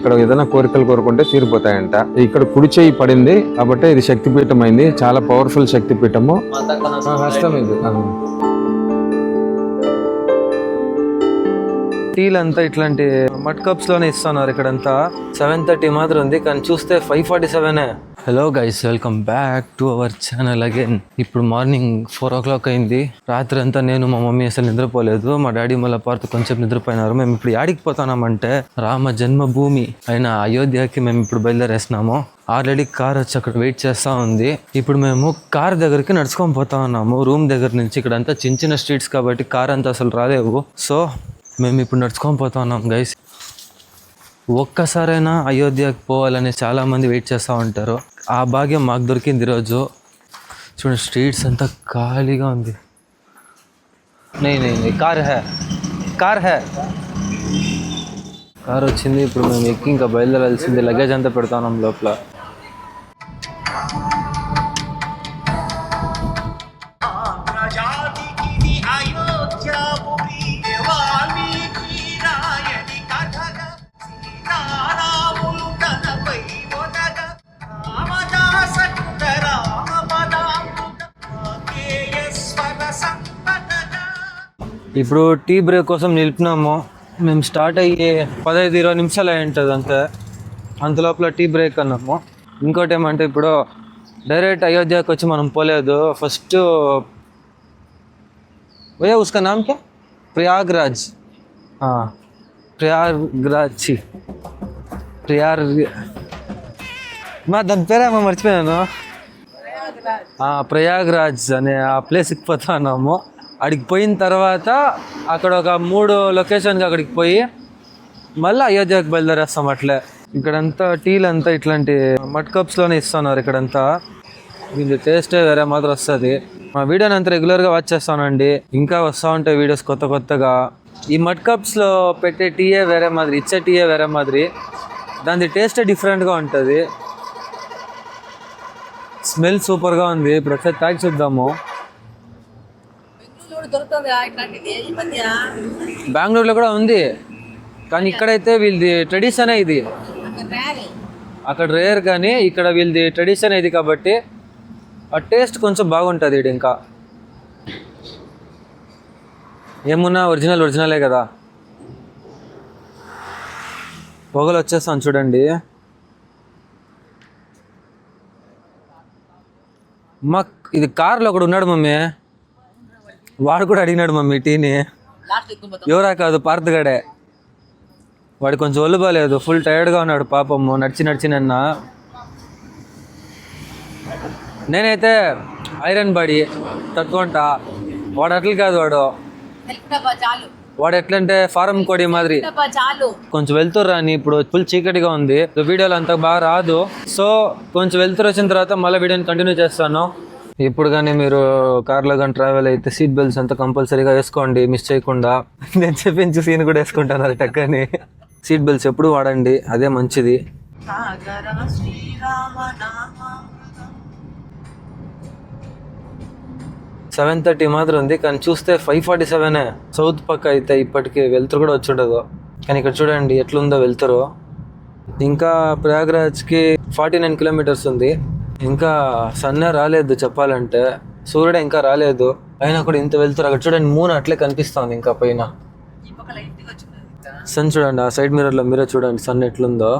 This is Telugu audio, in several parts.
ఇక్కడ ఏదైనా కోరికలు కోరుకుంటే తీరిపోతాయంట. ఇక్కడ కుడి చేయి పడింది కాబట్టి ఇది శక్తిపీఠం అయింది, చాలా పవర్ఫుల్ శక్తిపీఠము. హస్తం ఇది. టీలు అంతా ఇట్లాంటి మట్ కప్స్ లోనే ఇస్తున్నారు. ఇక్కడంతా 7:30 మాత్రం ఉంది, కానీ చూస్తే 5:47. Hello guys, welcome back to our channel again. ఇప్పుడు మార్నింగ్ 4 o'clock అయింది. రాత్రి అంతా నేను మా మమ్మీ అసలు నిద్రపోలేదు. మా డాడీ మళ్ళీ పార్త్ కొంచెం నిద్రపోయినారు. మేము ఇప్పుడు యాడికి పోతున్నామంటే రామ జన్మభూమి అయిన అయోధ్యకి మేము ఇప్పుడు బయలుదేరేస్తున్నాము. ఆల్రెడీ కార్ వచ్చి అక్కడ వెయిట్ చేస్తూ ఉంది. ఇప్పుడు మేము కార్ దగ్గరికి నడుచుకొని పోతా ఉన్నాము రూమ్ దగ్గర నుంచి. ఇక్కడంతా చిన్న చిన్న స్ట్రీట్స్ కాబట్టి కార్ అంతా అసలు రాలేవు. సో మేము ఇప్పుడు నడుచుకొని పోతా ఉన్నాం గైస్. ఒక్కసారైనా అయోధ్యకి పోవాలని చాలామంది వెయిట్ చేస్తూ ఉంటారు. ఆ భాగ్యం మాకు దొరికింది ఈరోజు. చూడండి, స్ట్రీట్స్ అంతా ఖాళీగా ఉంది. కార్ వచ్చింది. ఇప్పుడు మేము ఎక్కి ఇంకా బయలుదేరాల్సింది. లగేజ్ అంతా పెడతా ఉన్నాం లోపల. ఇప్పుడు టీ బ్రేక్ కోసం నిలిపినాము. మేము స్టార్ట్ అయ్యి 15-20 నిమిషాలు అయి ఉంటుంది అంతే. అంత లోపల టీ బ్రేక్ అన్నాము. ఇంకోటి ఏమంటే ఇప్పుడు డైరెక్ట్ అయోధ్యకి వచ్చి మనం పోలేదు. ఫస్ట్ భయ్యా ఉస్కా నామ్ క్యా? ప్రయాగ్రాజ్ మా దాని పేరేమో మర్చిపోయాను. ప్రయాగ్రాజ్ అనే ఆ ప్లేస్కి పోతున్నాము. అక్కడికి పోయిన తర్వాత అక్కడ ఒక 3 లొకేషన్కి అక్కడికి పోయి మళ్ళీ అయోధ్యకి బయలుదేరేస్తాం. అట్లే ఇక్కడంతా టీలు అంతా ఇట్లాంటి మట్ కప్స్లోనే ఇస్తున్నారు. ఇక్కడంతా దీని టేస్టే వేరే మాత్రం వస్తుంది. మా వీడియోని అంతా రెగ్యులర్గా వాచ్ చేస్తానండి. ఇంకా వస్తూ ఉంటాయి వీడియోస్ కొత్తగా. ఈ మట్ కప్స్లో పెట్టే టీయే వేరే మాదిరి, ఇచ్చే టీయే వేరే మాదిరి. దాని టేస్టే డిఫరెంట్గా ఉంటుంది. స్మెల్ సూపర్గా ఉంది. ఇప్పుడు ఒకసారి తాగి చూద్దాము. బెంగళూరులో కూడా ఉంది, కానీ ఇక్కడైతే వీళ్ళది ట్రెడిషనే ఇది. అక్కడ రేర్, కానీ ఇక్కడ వీళ్ళది ట్రెడిషన్ ఇది కాబట్టి ఆ టేస్ట్ కొంచెం బాగుంటుంది. ఇది ఇంకా ఏమున్నా ఒరిజినలే కదా. పొగలు వచ్చేస్తాను చూడండి. ఇది కార్లో ఒకడు ఉన్నాడు మమ్మీ, వాడు కూడా అడిగినాడు మమ్మీ టీని. ఎవరా కాదు, పార్థగాడే. వాడు కొంచెం ఒళ్ళు బాగాలేదు, ఫుల్ టైర్డ్గా ఉన్నాడు పాపము. నడిచి నిన్న. నేనైతే ఐరన్ బాడీ తట్టుకుంటా. వాడు అట్లా కాదు, వాడు ఎట్లంటే ఫారం కోడి మాదిరి. కొంచెం వెళ్తురు రాని, ఇప్పుడు ఫుల్ చీకటిగా ఉంది, వీడియోలో అంత బాగా రాదు. సో కొంచెం వెళ్తురు వచ్చిన తర్వాత మళ్ళీ వీడియోని కంటిన్యూ చేస్తాను. ఇప్పుడు కానీ మీరు కార్లో కానీ ట్రావెల్ అయితే సీట్ బెల్ట్స్ అంతా కంపల్సరీగా వేసుకోండి, మిస్ చేయకుండా. నేను చెప్పించి సీన్ కూడా వేసుకుంటాను టక్కని. సీట్ బెల్ట్స్ ఎప్పుడు వాడండి, అదే మంచిది. 7:30 మాత్రం ఉంది, కానీ చూస్తే 5:47. సౌత్ పక్క అయితే ఇప్పటికీ వెళ్తురు కూడా వచ్చి ఉండదు. కానీ ఇక్కడ చూడండి ఎట్లుందో వెళ్తురు. ఇంకా ప్రయాగ్రాజ్కి 49 కిలోమీటర్స్ ఉంది. ఇంకా సన్నే రాలేదు చెప్పాలంటే, సూర్యుడే ఇంకా రాలేదు. అయినా కూడా ఇంత వెళ్తురు. అక్కడ చూడండి మూన్ అట్లే కనిపిస్తుంది. ఇంకా పైన సన్ చూడండి, ఆ సైడ్ మిర్రర్లో మీరే చూడండి సన్ ఎట్లుందో.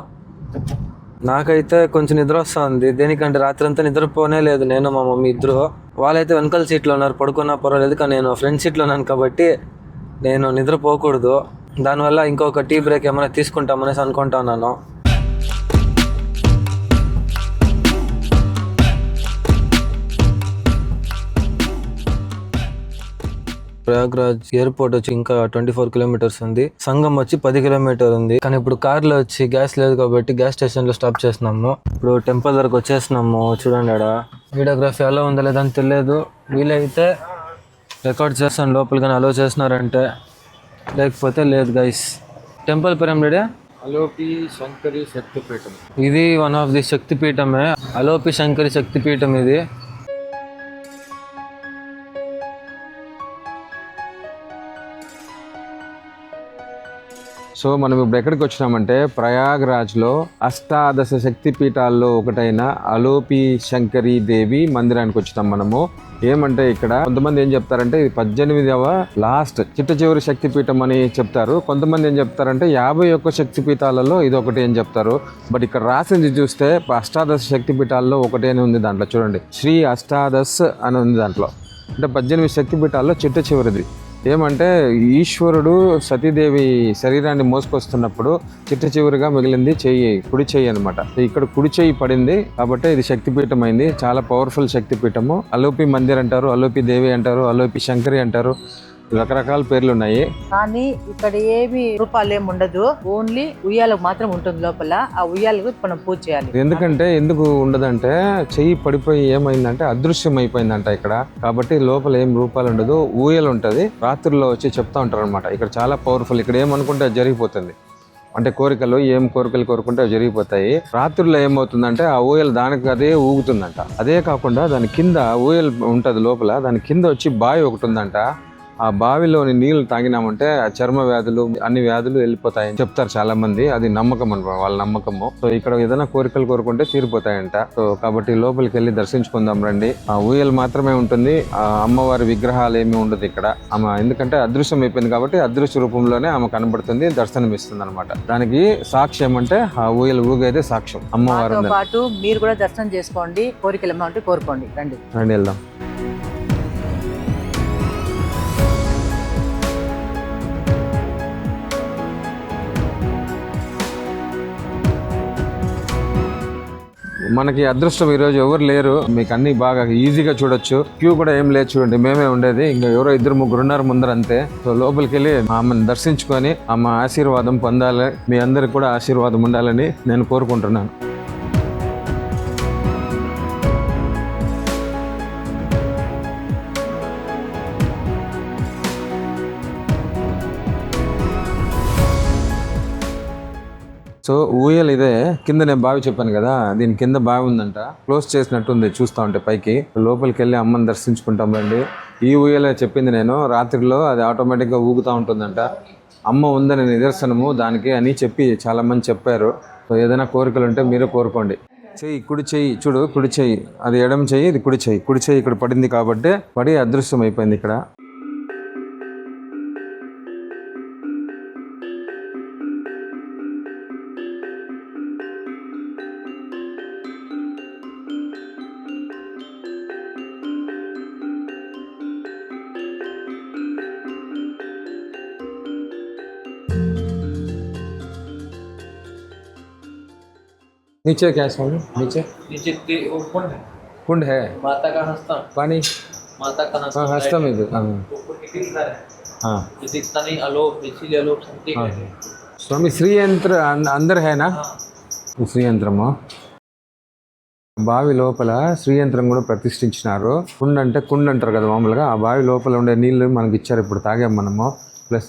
నాకైతే కొంచెం నిద్ర వస్తుంది. దేనికంటే రాత్రి అంతా నిద్రపోనే లేదు నేను, మా మమ్మీ ఇద్దరు. వాళ్ళైతే వెనకాల సీట్లో ఉన్నారు, పడుకున్నా పర్వాలేదు. కానీ నేను ఫ్రంట్ సీట్లో ఉన్నాను కాబట్టి నేను నిద్రపోకూడదు. దానివల్ల ఇంకొక టీ బ్రేక్ ఏమైనా తీసుకుంటామనేసి అనుకుంటున్నాను. ప్రయాగ్రాజ్ ఎయిర్పోర్ట్ వచ్చి ఇంకా 24 కిలోమీటర్స్ ఉంది. సంగం వచ్చి 10 కిలోమీటర్ ఉంది. కానీ ఇప్పుడు కార్లో వచ్చి గ్యాస్ లేదు కాబట్టి గ్యాస్ స్టేషన్ లో స్టాప్ చేస్తున్నాము. ఇప్పుడు టెంపుల్ దగ్గరకు వచ్చేస్తున్నాము. చూడండి, ఆడ వీడియోగ్రఫీ అలో ఉందా లేదని తెలియదు. వీలైతే రికార్డ్ చేస్తాను లోపల, కానీ అలో చేస్తున్నారంటే, లేకపోతే లేదు గైస్. టెంపుల్ పేరు ఏం లేడే? అలోపి శంకరి శక్తిపీఠం. ఇది వన్ ఆఫ్ ది శక్తిపీఠమే, అలోపి శంకరి శక్తిపీఠం ఇది. సో మనం ఇప్పుడు ఎక్కడికి వచ్చినామంటే ప్రయాగ్రాజ్లో అష్టాదశ శక్తి పీఠాల్లో ఒకటైన అలోపి శంకరి దేవి మందిరానికి వచ్చినాం మనము. ఏమంటే ఇక్కడ కొంతమంది ఏం చెప్తారంటే ఇది 18వ లాస్ట్ చిట్ట చివరి శక్తి పీఠం అని చెప్తారు. కొంతమంది ఏం చెప్తారంటే 51 శక్తి పీఠాలలో ఇది ఒకటి అని చెప్తారు. బట్ ఇక్కడ రాసింది చూస్తే అష్టాదశ శక్తి పీఠాల్లో ఒకటి అని ఉంది. దాంట్లో చూడండి శ్రీ అష్టాదశ్ అని ఉంది దాంట్లో. అంటే 18 శక్తి పీఠాల్లో చిట్ట చివరిది. ఏమంటే ఈశ్వరుడు సతీదేవి శరీరాన్ని మోసుకొస్తున్నప్పుడు చిట్ట చివరిగా మిగిలింది చెయ్యి, కుడి చెయ్యి అనమాట. ఇక్కడ కుడి చెయ్యి పడింది కాబట్టి ఇది శక్తిపీఠం అయింది. చాలా పవర్ఫుల్ శక్తిపీఠము. అలోపి మందిర్ అంటారు, అలోపి దేవి అంటారు, అలోపి శంకరి అంటారు, రకరకాల పేర్లు ఉన్నాయి. కానీ ఇక్కడ ఏమి రూపాలు ఏమి ఉండదు, ఓన్లీ ఉయ్యాలకు మాత్రం ఉంటుంది లోపల. ఆ ఉయ్యాలకు మనం పూజ చేయాలి. ఎందుకు ఉండదంటే చెయ్యి పడిపోయి ఏమైందంటే అదృశ్యం అయిపోయిందంట ఇక్కడ. కాబట్టి లోపల ఏం రూపాలు ఉండదు, ఊయలు ఉంటది. రాత్రుల్లో వచ్చి చెప్తా ఉంటారు అనమాట. ఇక్కడ చాలా పవర్ఫుల్. ఇక్కడ ఏమనుకుంటే అది జరిగిపోతుంది. అంటే కోరికలు ఏం కోరికలు కోరుకుంటే అవి జరిగిపోతాయి. రాత్రుల్లో ఏమవుతుందంటే ఆ ఊయలు దానికి అదే ఊగుతుందంట. అదే కాకుండా దాని కింద ఊయలు ఉంటది లోపల, దాని కింద వచ్చి బావి ఒకటి ఉందంట. ఆ బావిలోని నీళ్లు తాగినామంటే ఆ చర్మ వ్యాధులు అన్ని వ్యాధులు వెళ్ళిపోతాయని చెప్తారు చాలా మంది. అది నమ్మకం అనమాట, వాళ్ళ నమ్మకము. సో ఇక్కడ ఏదైనా కోరికలు కోరుకుంటే తీరిపోతాయంట. సో కాబట్టి లోపలికి వెళ్ళి దర్శించుకుందాం రండి. ఆ ఊయలు మాత్రమే ఉంటుంది, ఆ అమ్మవారి విగ్రహాలు ఏమీ ఉండదు ఇక్కడ. ఆమె ఎందుకంటే అదృశ్యం అయిపోయింది కాబట్టి అదృశ్య రూపంలోనే ఆమె కనబడుతుంది, దర్శనం ఇస్తుంది అనమాట. దానికి సాక్ష్యం అంటే ఆ ఊయలు ఊగైతే సాక్ష్యం అమ్మవారు. పాటు మీరు కూడా దర్శనం చేసుకోండి, కోరికలు ఏమన్నా ఉంటే కోరుకోండి. రండి వెళ్దాం. మనకి అదృష్టం ఈరోజు ఎవరు లేరు, మీకు అన్ని బాగా ఈజీగా చూడొచ్చు. క్యూ కూడా ఏం లేదు, చూడండి మేమే ఉండేది, ఇంకా ఎవరో 2-3 ఉన్నారు ముందర అంతే. సో లోపలికి వెళ్ళి ఆమెను దర్శించుకొని ఆమె ఆశీర్వాదం పొందాలి, మీ అందరికి కూడా ఆశీర్వాదం ఉండాలని నేను కోరుకుంటున్నాను. సో ఊయలు ఇదే. కింద నేను బావి చెప్పాను కదా, దీని కింద బావి ఉందంట, క్లోజ్ చేసినట్టుంది చూస్తూ ఉంటే పైకి. లోపలికి వెళ్ళి అమ్మని దర్శించుకుంటాం రండి. ఈ ఊయలే చెప్పింది నేను, రాత్రిలో అది ఆటోమేటిక్గా ఊగుతూ ఉంటుందంట. అమ్మ ఉందని నిదర్శనము దానికి అని చెప్పి చాలా మంది చెప్పారు. సో ఏదైనా కోరికలు ఉంటే మీరు కోరుకోండి. చెయ్యి, కుడి చెయ్యి చూడు, కుడి చెయ్యి, అది ఎడమ చెయ్యి, ఇది కుడి చెయ్యి. కుడి చెయ్యి ఇక్కడ పడింది కాబట్టి పడి అదృశ్యం అయిపోయింది ఇక్కడ. नीचे क्या स्वामी? नीचे वो कुंड है, कुंड है, माता का हस्तम, पानी, माता का हाँ हस्तम है। हाँ जो दिखता नहीं अलोप, इसीलिए अलोप शक्ति हाँ कहते हैं। स्वामी श्रीयंत्र अंदर है ना? శ్రీయంత్రము బావి లోపల శ్రీయంత్రం కూడా ప్రతిష్ఠించినారు. కుండ అంటే కుండ అంటారు కదా మామూలుగా. ఆ బావి లోపల ఉండే నీళ్లు మనకి ఇచ్చారు, ఇప్పుడు తాగాం మనము. ప్లస్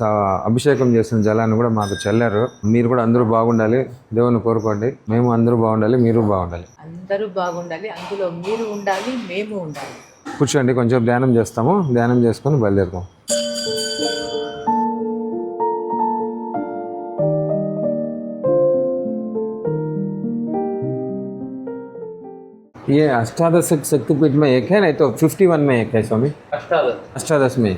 అభిషేకం చేసిన జలాన్ని కూడా మాకు చల్లారు. మీరు కూడా అందరూ బాగుండాలి, దేవుని కోరుకోండి. మేము అందరూ బాగుండాలి, మీరు బాగుండాలి. అందరూ బాగుండాలి, అందులో మీరు ఉండాలి, మేము ఉండాలి. కూర్చోండి, కొంచెం ధ్యానం చేస్తాము. ధ్యానం చేసుకొని బయలుదేరుతాం. ये अष्टादश शक्तिपीठ में एक है, नहीं तो 51 में एक है स्वामी? अष्टादश में.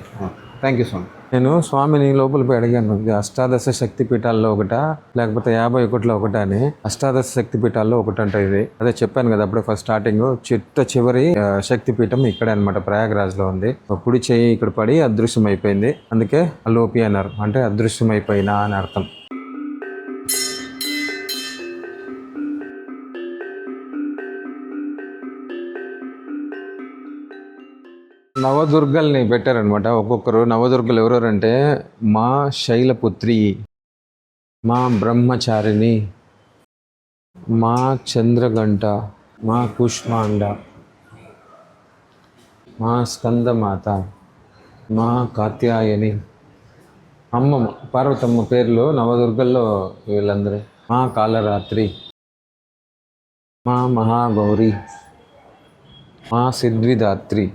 థ్యాంక్ యూ స్వామి. నేను స్వామిని లోపల పోయి అడిగాను, అష్టాదశ శక్తి పీఠాల్లో ఒకటా లేకపోతే 51లో ఒకటా అని. అష్టాదశ శక్తి పీఠాల్లో ఒకటంట ఇది. అదే చెప్పాను కదా అప్పుడే ఫస్ట్ స్టార్టింగ్. చివరి శక్తి పీఠం ఇక్కడే అనమాట, ప్రయాగ్రాజ్లో ఉంది. కుడి చెయ్యి ఇక్కడ పడి అదృశ్యం అయిపోయింది, అందుకే అలోపి అన్నారు, అంటే అదృశ్యం అయిపోయినా అని అర్థం. నవదుర్గల్ని పెట్టారనమాట ఒక్కొక్కరు. నవదుర్గలు ఎవరెవరంటే మా శైలపుత్రి, మా బ్రహ్మచారిణి, మా చంద్రగంట, మా కుష్మాండ, మా స్కందమాత, మా కాత్యాయని. అమ్మమ్మ పార్వతమ్మ పేర్లు నవదుర్గల్లో వీళ్ళందరూ. మా కాలరాత్రి, మా మహాగౌరి, మా సిద్విదాత్రి.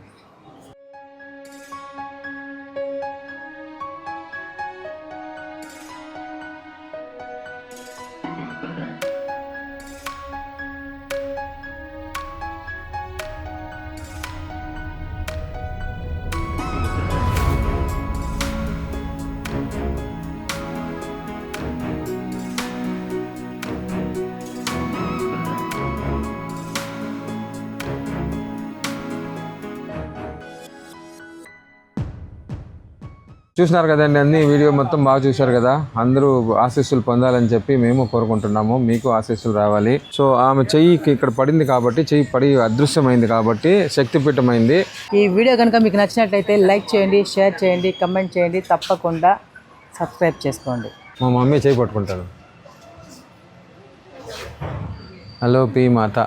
చూసినారు కదండి, అన్ని వీడియో మొత్తం బాగా చూశారు కదా. అందరూ ఆశీస్సులు పొందాలని చెప్పి మేము కోరుకుంటున్నాము. మీకు ఆశీస్సులు రావాలి. సో ఆమె చెయ్యికి ఇక్కడ పడింది కాబట్టి, చెయ్యి పడి అదృశ్యమైంది కాబట్టి శక్తిపీఠమైంది. ఈ వీడియో కనుక మీకు నచ్చినట్లయితే లైక్ చేయండి, షేర్ చేయండి, కమెంట్ చేయండి, తప్పకుండా సబ్స్క్రైబ్ చేసుకోండి. మా మమ్మీ చేయి పట్టుకుంటాను. హలో పీ మాత.